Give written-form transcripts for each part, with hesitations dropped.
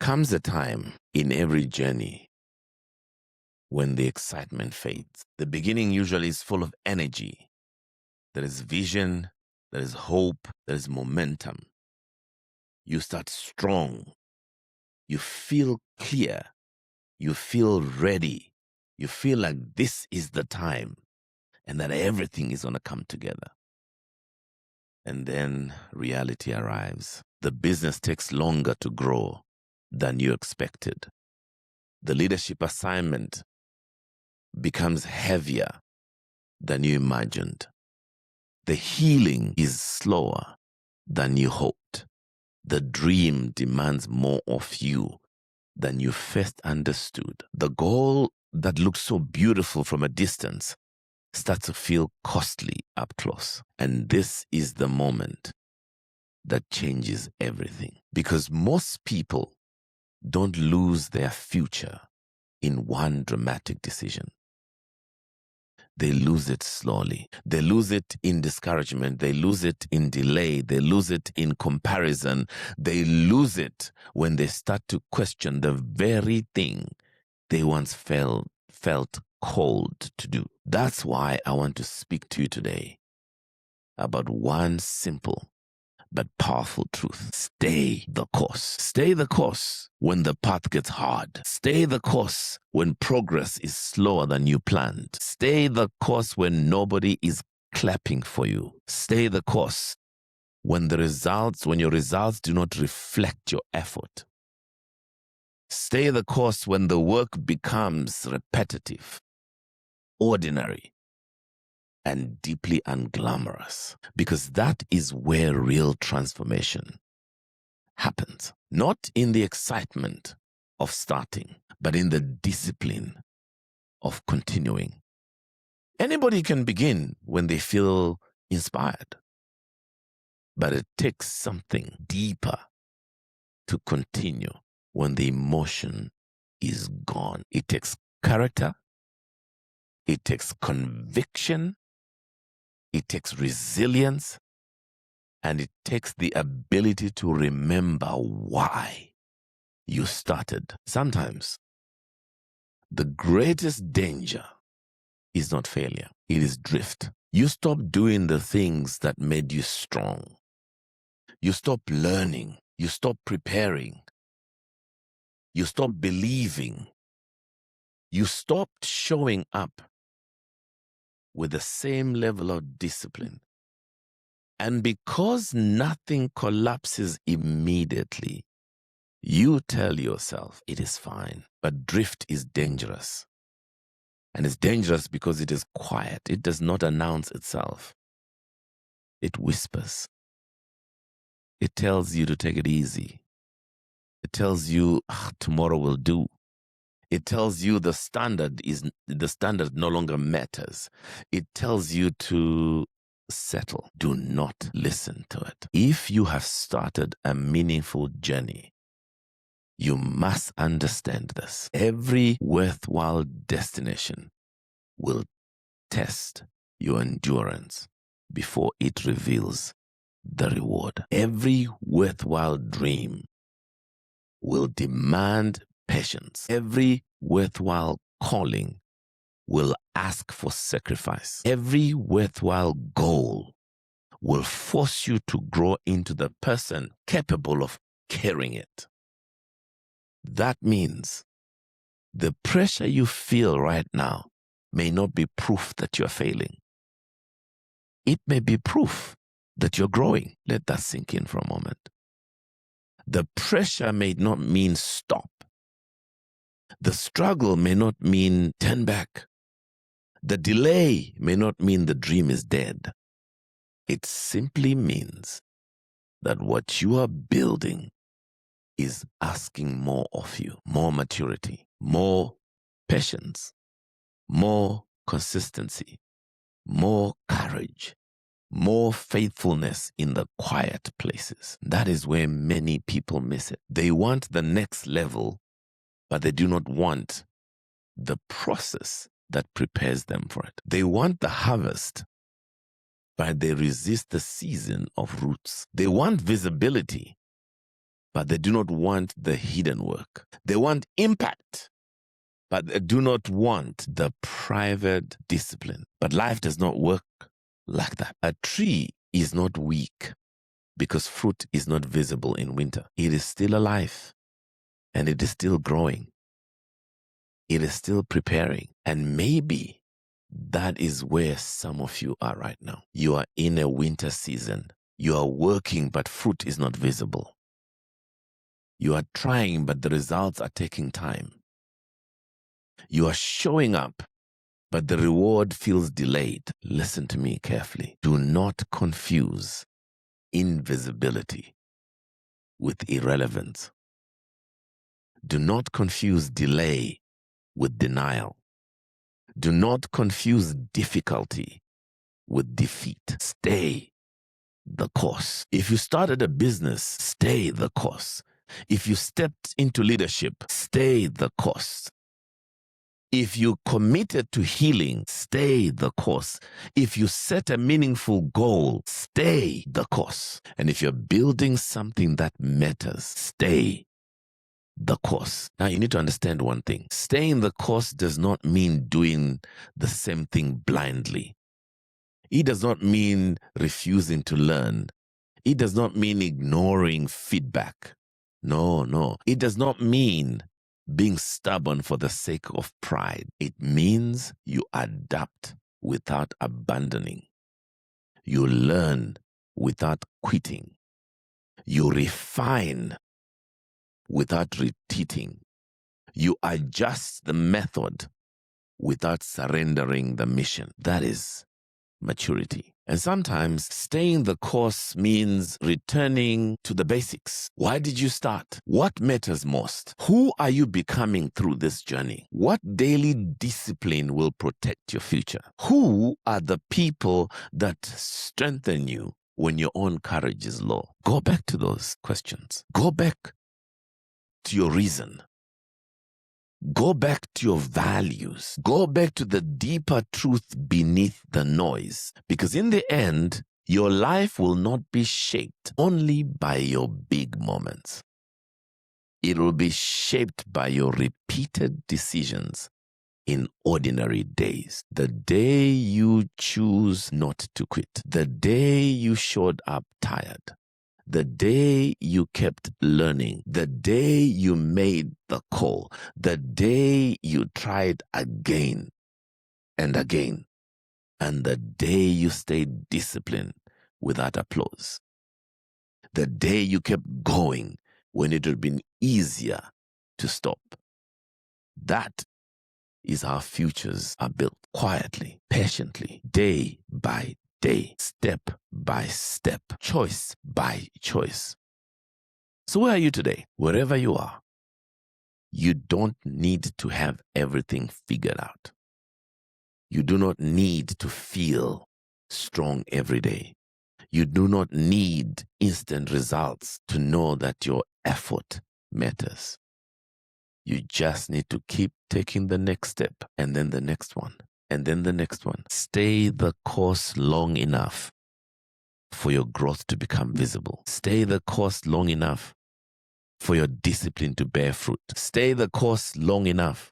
comes a time in every journey when the excitement fades. The beginning usually is full of energy. There is vision, there is hope, there is momentum. You start strong. You feel clear. You feel ready. You feel like this is the time and that everything is going to come together. And then reality arrives. The business takes longer to grow than you expected. The leadership assignment becomes heavier than you imagined. The healing is slower than you hoped. The dream demands more of you than you first understood. The goal that looks so beautiful from a distance starts to feel costly up close. And this is the moment that changes everything. Because most people don't lose their future in one dramatic decision. They lose it slowly. They lose it in discouragement. They lose it in delay. They lose it in comparison. They lose it when they start to question the very thing they once felt called to do. That's why I want to speak to you today about one simple but powerful truth. Stay the course. Stay the course when the path gets hard. Stay the course when progress is slower than you planned. Stay the course when nobody is clapping for you. Stay the course when your results do not reflect your effort. Stay the course when the work becomes repetitive, ordinary, and deeply unglamorous, because that is where real transformation happens. Not in the excitement of starting, but in the discipline of continuing. Anybody can begin when they feel inspired, but it takes something deeper to continue when the emotion is gone. It takes character, it takes conviction, it takes resilience, and it takes the ability to remember why you started. Sometimes the greatest danger is not failure, it is drift. You stop doing the things that made you strong. You stop learning. You stop preparing. You stop believing. You stopped showing up with the same level of discipline. And because nothing collapses immediately, you tell yourself it is fine. But drift is dangerous. And it's dangerous because it is quiet. It does not announce itself. It whispers. It tells you to take it easy. It tells you tomorrow will do. It tells you the standard no longer matters. It tells you to settle. Do not listen to it. If you have started a meaningful journey, you must understand this. Every worthwhile destination will test your endurance before it reveals the reward. Every worthwhile dream will demand patience. Every worthwhile calling will ask for sacrifice. Every worthwhile goal will force you to grow into the person capable of carrying it. That means the pressure you feel right now may not be proof that you're failing. It may be proof that you're growing. Let that sink in for a moment. The pressure may not mean stop. The struggle may not mean turn back. The delay may not mean the dream is dead. It simply means that what you are building is asking more of you, more maturity, more patience, more consistency, more courage, more faithfulness in the quiet places. That is where many people miss it. They want the next level, but they do not want the process that prepares them for it. They want the harvest, but they resist the season of roots. They want visibility, but they do not want the hidden work. They want impact, but they do not want the private discipline. But life does not work like that. A tree is not weak because fruit is not visible in winter. It is still alive and it is still growing. It is still preparing. And maybe that is where some of you are right now. You are in a winter season. You are working, but fruit is not visible. You are trying, but the results are taking time. You are showing up, but the reward feels delayed. Listen to me carefully. Do not confuse invisibility with irrelevance. Do not confuse delay with denial. Do not confuse difficulty with defeat. Stay the course. If you started a business, stay the course. If you stepped into leadership, stay the course. If you committed to healing, stay the course. If you set a meaningful goal, stay the course. And if you're building something that matters, stay the course. Now you need to understand one thing. Staying the course does not mean doing the same thing blindly. It does not mean refusing to learn. It does not mean ignoring feedback. No. It does not mean being stubborn for the sake of pride. It means you adapt without abandoning. You learn without quitting. You refine without retreating. You adjust the method without surrendering the mission. That is maturity. And sometimes staying the course means returning to the basics. Why did you start? What matters most? Who are you becoming through this journey? What daily discipline will protect your future? Who are the people that strengthen you when your own courage is low? Go back to those questions. Go back to your reason. Go back to your values. Go back to the deeper truth beneath the noise. Because in the end, your life will not be shaped only by your big moments. It will be shaped by your repeated decisions in ordinary days. The day you choose not to quit. The day you showed up tired. The day you kept learning, the day you made the call, the day you tried again and again, and the day you stayed disciplined without applause, the day you kept going when it would have been easier to stop. That is how futures are built quietly, patiently, day by day, step by step, choice by choice. So where are you today? Wherever you are, you don't need to have everything figured out. You do not need to feel strong every day. You do not need instant results to know that your effort matters. You just need to keep taking the next step and then the next one. And then the next one. Stay the course long enough for your growth to become visible. Stay the course long enough for your discipline to bear fruit. Stay the course long enough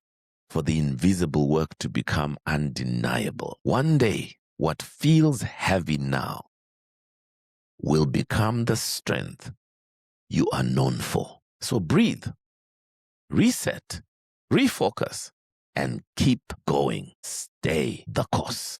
for the invisible work to become undeniable. One day, what feels heavy now will become the strength you are known for. So breathe, reset, refocus, and keep going. Stay the course.